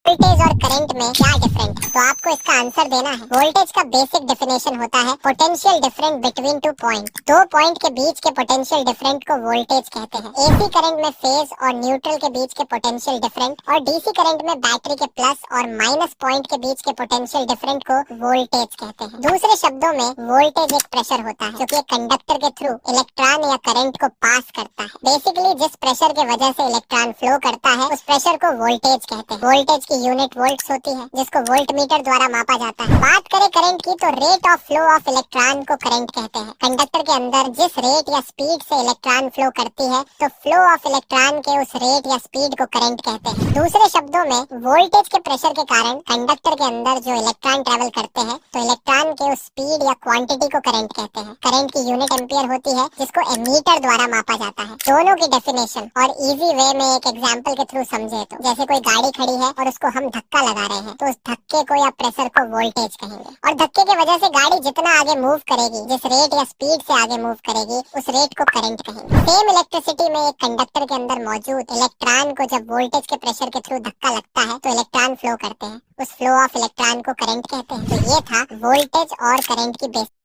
Voltage और current में क्या डिफरेंट है, तो आपको इसका आंसर देना है। वोल्टेज का बेसिक डेफिनेशन होता है potential difference between two point. दो पॉइंट के बीच के पोटेंशियल डिफरेंट को वोल्टेज कहते हैं। एसी करंट में फेज और न्यूट्रल के बीच के पोटेंशियल डिफरेंट और डीसी करंट में बैटरी के प्लस और माइनस पॉइंट के बीच के पोटेंशियल डिफरेंट को वोल्टेज कहते हैं। दूसरे शब्दों में वोल्टेज एक प्रेशर होता है जो कि एक कंडक्टर के थ्रू इलेक्ट्रॉन या करंट को पास करता है। बेसिकली जिस प्रेशर के वजह से इलेक्ट्रॉन फ्लो करता है उस प्रेशर को वोल्टेज कहते हैं। वोल्टेज की यूनिट वोल्ट्स होती है जिसको वोल्ट मीटर द्वारा मापा जाता है। बात करें करंट की तो rate of flow of electron को करंट कहते हैं। कंडक्टर के अंदर जिस रेट या स्पीड से इलेक्ट्रॉन फ्लो करती है तो फ्लो ऑफ इलेक्ट्रॉन के उस रेट या स्पीड को करंट कहते हैं। दूसरे शब्दों में वोल्टेज के प्रेशर के कारण कंडक्टर के अंदर जो इलेक्ट्रॉन ट्रेवल करते हैं तो इलेक्ट्रॉन के उस स्पीड या क्वांटिटी को करंट कहते हैं। करंट की यूनिट एम्पियर होती है जिसको एमीटर द्वारा मापा जाता है। दोनों की डेफिनेशन और इजी वे में एक एग्जांपल के थ्रू समझे तो जैसे कोई गाड़ी खड़ी है और उसको हम धक्का लगा रहे हैं तो उस धक्के को या प्रेशर को वोल्टेज कहेंगे। और धक्के की वजह से गाड़ी जितना आगे मूव करेगी, जिस रेट या स्पीड से आगे मूव करेगी उस रेट को करंट कहेंगे। सेम इलेक्ट्रिसिटी में एक कंडक्टर के अंदर मौजूद इलेक्ट्रॉन को जब वोल्टेज के प्रेशर के थ्रू धक्का लगता है तो इलेक्ट्रॉन फ्लो करते हैं। उस फ्लो ऑफ इलेक्ट्रॉन को करंट कहते हैं। तो ये था वोल्टेज और करंट की बेसिक